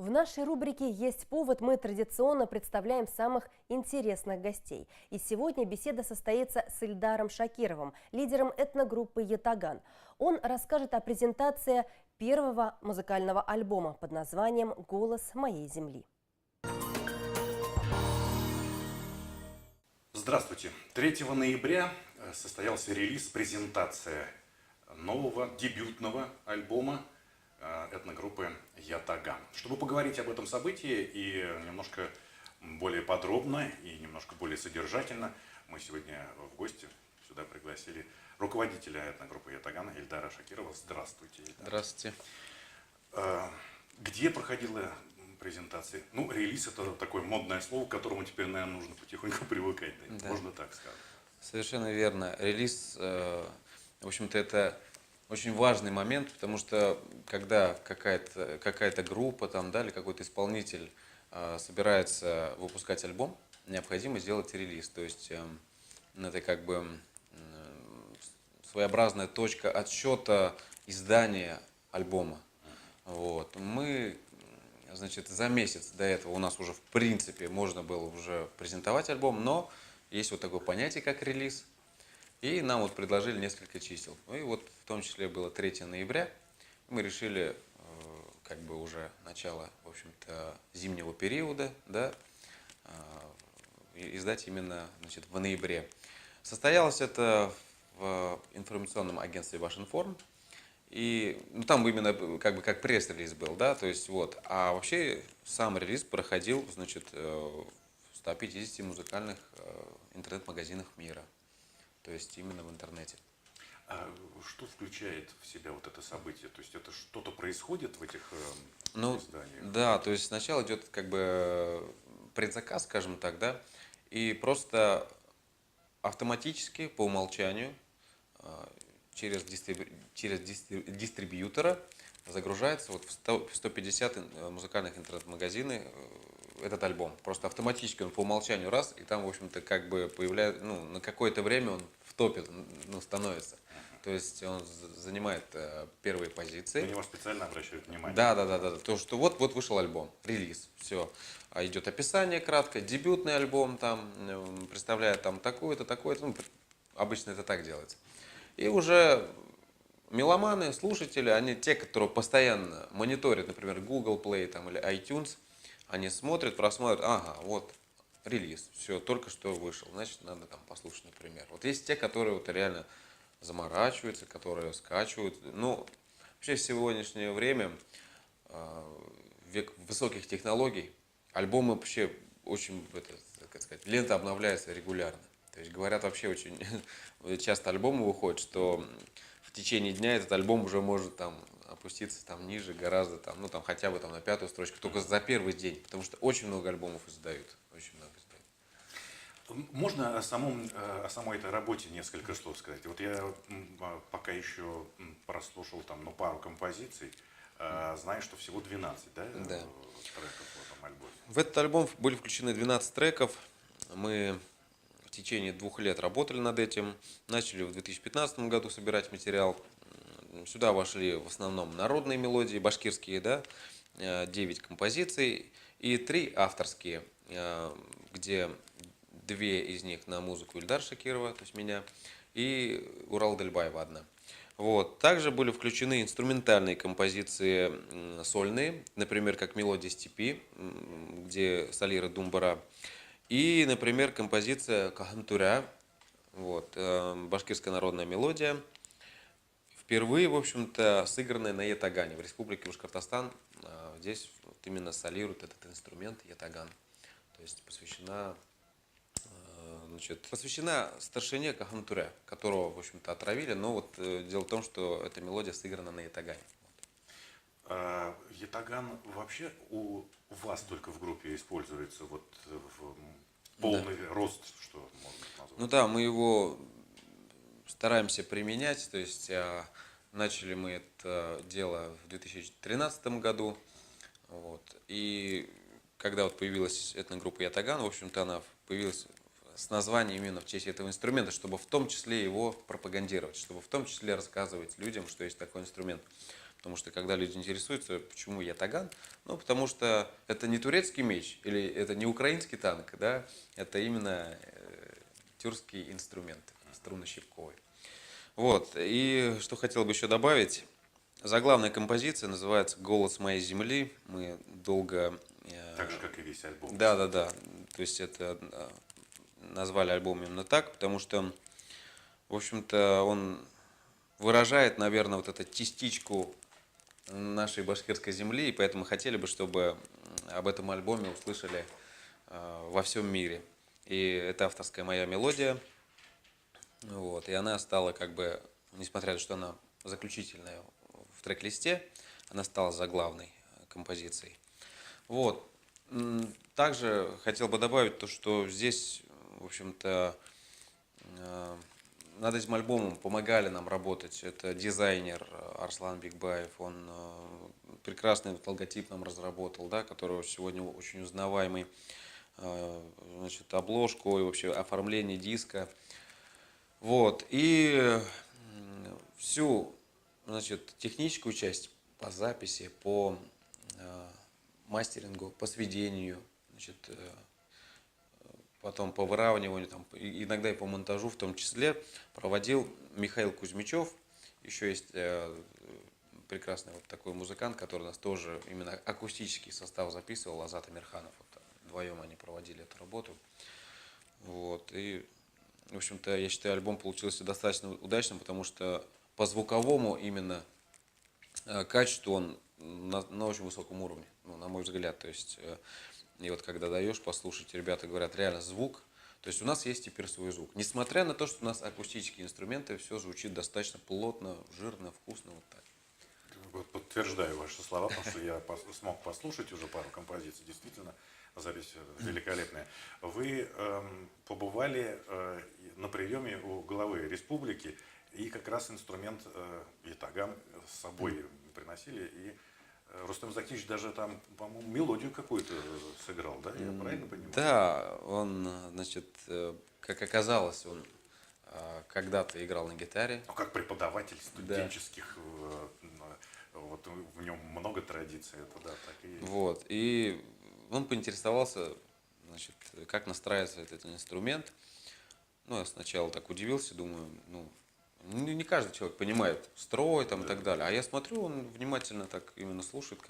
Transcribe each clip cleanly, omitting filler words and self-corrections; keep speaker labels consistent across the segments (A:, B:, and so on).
A: В нашей рубрике «Есть повод» мы традиционно представляем самых интересных гостей. И сегодня беседа состоится с Ильдаром Шакировым, лидером этногруппы «Ятаган». Он расскажет о презентации первого музыкального альбома под названием «Голос моей земли».
B: Здравствуйте. 3 ноября состоялся релиз, презентация нового дебютного альбома этногруппы «Ятаган». Чтобы поговорить об этом событии и немножко более подробно и немножко более содержательно, мы сегодня в гости сюда пригласили руководителя этногруппы «Ятаган» Ильдара Шакирова. Здравствуйте, Ильдар.
C: Здравствуйте.
B: Где проходила презентация? Ну, релиз — это такое модное слово, к которому теперь, наверное, нужно потихоньку привыкать. Да?
C: Да.
B: Можно так сказать.
C: Совершенно верно. Релиз, в общем-то, это очень важный момент, потому что когда какая-то группа там, да, или какой-то исполнитель собирается выпускать альбом, необходимо сделать релиз. То есть это как бы своеобразная точка отсчета издания альбома. Вот. Мы, значит, за месяц до этого у нас уже в принципе можно было уже презентовать альбом, но есть вот такое понятие, как релиз. И нам вот предложили несколько чисел. Ну и вот в том числе было 3 ноября. Мы решили как бы уже начало, в общем-то, зимнего периода, да, издать именно, значит, в ноябре. Состоялось это в информационном агентстве Башинформ. И ну, там именно как бы как пресс-релиз был, да, то есть вот. А вообще сам релиз проходил, значит, в 150 музыкальных интернет-магазинах мира. То есть именно в интернете.
B: А что включает в себя вот это событие? То есть это что-то происходит в этих
C: Ну,
B: изданиях?
C: да, то есть сначала идет как бы предзаказ, скажем так, да, и просто автоматически по умолчанию через дистрибьютора загружается вот в 150 музыкальных интернет-магазины этот альбом. Просто автоматически он по умолчанию раз, и там, в общем-то, как бы появляется, ну, на какое-то время он в топе, ну, становится. То есть он занимает первые
B: На
C: позиции.
B: него специально обращают внимание.
C: Да. То, что вот вышел альбом, релиз, все. А идет описание краткое, дебютный альбом там, представляет там такое-то, такое-то. Ну, обычно это так делается. И уже меломаны, слушатели, они те, которые постоянно мониторят, например, Google Play там, или iTunes, они смотрят, просматривают, ага, вот релиз, все, только что вышел, значит, надо там послушать, например. Вот есть те, которые вот реально заморачиваются, которые скачивают. Ну, вообще в сегодняшнее время, век высоких технологий, альбомы вообще очень, это, как сказать, лента обновляется регулярно. То есть говорят, вообще очень часто альбомы выходят, что в течение дня этот альбом уже может там опуститься там ниже гораздо, там, ну там хотя бы там на 5-ю строчку, только за первый день, потому что очень много альбомов издают, очень много издают.
B: Можно о самой этой работе несколько слов сказать? Вот я пока еще прослушал там, ну, пару композиций, знаю, что всего 12, да,
C: Да.
B: треков в этом альбоме.
C: В этот альбом были включены 12 треков. Мы в течение 2 лет работали над этим. Начали в 2015 году собирать материал. Сюда вошли в основном народные мелодии, башкирские, да, 9 композиций и 3 авторские, где 2 из них на музыку Ильдара Шакирова, то есть меня, и Урал Дельбаева одна. Вот. Также были включены инструментальные композиции сольные, например, как «Мелодия степи», где солира Думбара, и, например, композиция «Кахамтуря», вот, башкирская народная мелодия, впервые, в общем-то, сыгранная на ятагане в Республике Башкортостан. Здесь вот именно солирует этот инструмент ятаган, то есть посвящена старшине Кахамтуря, которого, в общем-то, отравили, но вот дело в том, что эта мелодия сыграна на ятагане.
B: Ятаган вообще у вас только в группе используется вот в полный рост, что можно назвать?
C: Ну да, мы его стараемся применять, то есть начали мы это дело в 2013 году, вот, и когда вот появилась этногруппа Ятаган, в общем-то, она появилась с названием именно в честь этого инструмента, чтобы в том числе его пропагандировать, чтобы в том числе рассказывать людям, что есть такой инструмент. Потому что когда люди интересуются, почему ятаган, ну, потому что это не турецкий меч или это не украинский танк, да, это именно тюркский инструмент, струнно-щипковый. Вот, и что хотел бы еще добавить, заглавная композиция называется «Голос моей земли». Мы долго...
B: Так же, как и весь альбом.
C: Да. То есть это назвали альбом именно так, потому что, в общем-то, он выражает, наверное, вот эту частичку нашей башкирской земли, и поэтому хотели бы, чтобы об этом альбоме услышали во всем мире. И это авторская моя мелодия, вот, и она стала как бы, несмотря на то, что она заключительная в трек-листе, она стала заглавной композицией. Вот. Также хотел бы добавить то, что здесь, в общем-то, над этим альбомом помогали нам работать. Это дизайнер Арслан Бигбаев, он прекрасный логотип нам разработал, да, который сегодня очень узнаваемый. Значит, обложку и вообще оформление диска. Вот. И всю, значит, техническую часть по записи, по мастерингу, по сведению, значит, потом по выравниванию, там, иногда и по монтажу в том числе проводил Михаил Кузьмичев. Еще есть прекрасный вот такой музыкант, который у нас тоже именно акустический состав записывал, Азат Амирханов. Вот, вдвоем они проводили эту работу. Вот. И, в общем-то, я считаю, альбом получился достаточно удачным, потому что по звуковому именно качеству он на очень высоком уровне, ну, на мой взгляд. То есть, и вот когда даешь послушать, ребята говорят, реально звук. То есть у нас есть теперь свой звук. Несмотря на то, что у нас акустические инструменты, все звучит достаточно плотно, жирно, вкусно, вот так.
B: Вот подтверждаю ваши слова, потому что я смог послушать уже пару композиций. Действительно, запись великолепная. Вы побывали на приеме у главы республики, и как раз инструмент ятаган с собой приносили. И Рустем Закирович даже там, по-моему, мелодию какую-то сыграл, да? Я правильно понимаю?
C: Да, он, значит, как оказалось, он когда-то играл на гитаре.
B: Ну, как преподаватель студенческих, вот в нем много традиций, это да, так и есть.
C: Вот, и он поинтересовался, значит, как настраивается этот инструмент. Ну, я сначала так удивился, думаю, ну, не каждый человек понимает строй там и так далее. А я смотрю, он внимательно так именно слушает,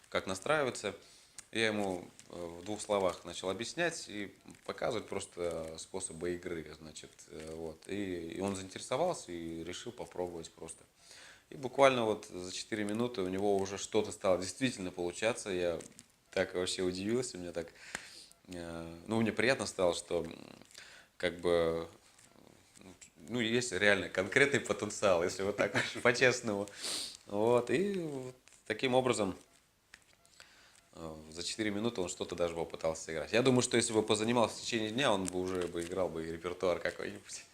C: как настраивается. Я ему в двух словах начал объяснять и показывать просто способы игры, значит, вот. И он заинтересовался и решил попробовать просто. И буквально вот за 4 минуты у него уже что-то стало действительно получаться. Я так вообще удивился, мне так, ну, мне приятно стало, что как бы, ну, есть реально конкретный потенциал, если вот так по-честному. Вот, и вот таким образом за 4 минуты он что-то даже попытался сыграть. Я думаю, что если бы позанимался в течение дня, он бы уже играл бы и репертуар какой-нибудь.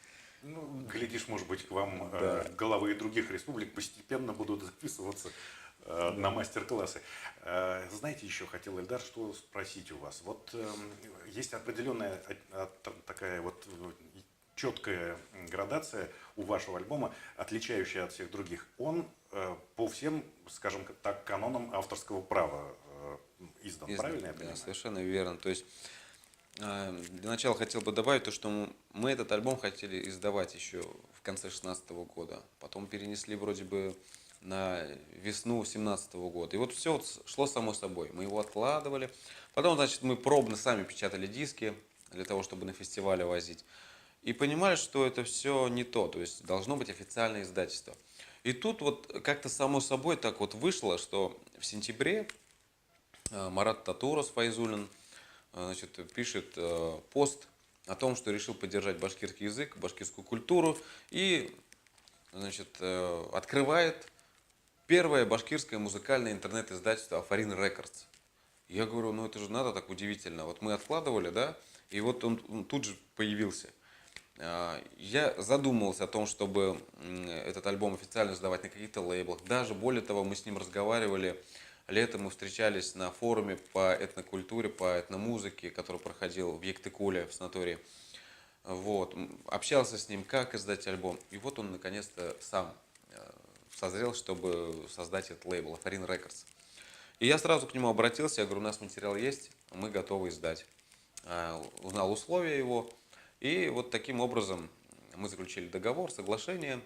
B: Ну, глядишь, может быть, к вам
C: Да.
B: главы других республик постепенно будут записываться на мастер-классы. Знаете, еще хотел, Эльдар, что спросить у вас. Вот есть определенная такая вот четкая градация у вашего альбома, отличающая от всех других. Он по всем, скажем так, канонам авторского права издан. Правильно я понимаю?
C: Да, совершенно верно. То есть для начала хотел бы добавить то, что мы этот альбом хотели издавать еще в конце 2016 года. Потом перенесли вроде бы на весну 2017 года. И вот все вот шло само собой. Мы его откладывали. Потом, значит, мы пробно сами печатали диски для того, чтобы на фестивале возить. И понимали, что это все не то. То есть должно быть официальное издательство. И тут вот как-то само собой так вот вышло, что в сентябре Марат Татурос Файзулин, значит, пишет пост о том, что решил поддержать башкирский язык, башкирскую культуру и, значит, открывает первое башкирское музыкальное интернет-издательство Афарин Рекордс. Я говорю, ну это же надо так удивительно. Вот мы откладывали, да, и вот он тут же появился. Я задумывался о том, чтобы этот альбом официально сдавать на каких-то лейблах. Даже более того, мы с ним разговаривали. Летом мы встречались на форуме по этнокультуре, по этномузыке, который проходил в Ектыкуле, в санатории. Вот. Общался с ним, как издать альбом. И вот он наконец-то сам созрел, чтобы создать этот лейбл Афарин Records. И я сразу к нему обратился, я говорю, у нас материал есть, мы готовы издать. Узнал условия его, и вот таким образом мы заключили договор, соглашение.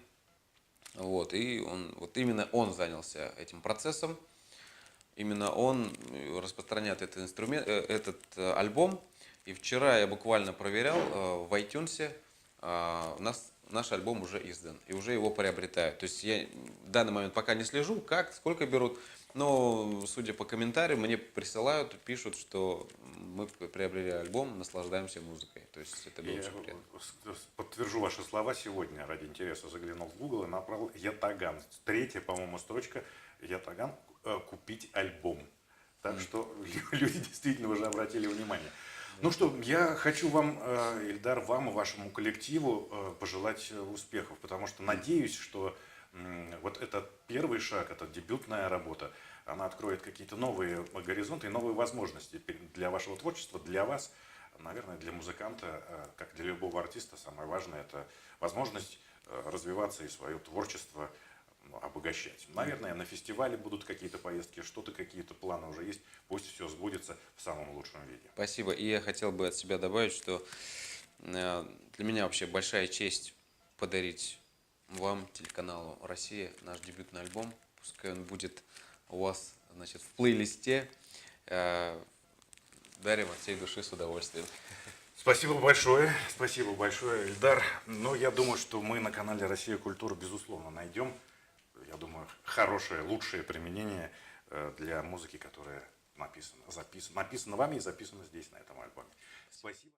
C: Вот, и вот именно он занялся этим процессом, именно он распространяет этот инструмент, этот альбом. И вчера я буквально проверял в iTunes, наш альбом уже издан, и уже его приобретают. То есть я в данный момент пока не слежу, сколько берут, но судя по комментариям, мне присылают, пишут, что мы приобрели альбом, наслаждаемся музыкой. То есть это было очень приятно.
B: Подтвержу ваши слова. Сегодня ради интереса заглянул в Google и набрал Ятаган. Третья, по-моему, строчка Ятаган «Купить альбом». Так что люди действительно уже обратили внимание. Ну что, я хочу вам, Ильдар, вам и вашему коллективу пожелать успехов, потому что надеюсь, что вот этот первый шаг, эта дебютная работа, она откроет какие-то новые горизонты и новые возможности для вашего творчества, для вас, наверное, для музыканта, как для любого артиста, самое важное – это возможность развиваться и свое творчество обогащать. Наверное, на фестивале будут какие-то поездки, что-то, какие-то планы уже есть. Пусть все сбудется в самом лучшем виде.
C: Спасибо. И я хотел бы от себя добавить, что для меня вообще большая честь подарить вам, телеканалу «Россия», наш дебютный альбом. Пускай он будет у вас, значит, в плейлисте. Дарим от всей души с удовольствием.
B: Спасибо большое, Ильдар. Но я думаю, что мы на канале «Россия. Культура» безусловно найдем, я думаю, хорошее, лучшее применение для музыки, которая написана вами и записана здесь, на этом альбоме. Спасибо.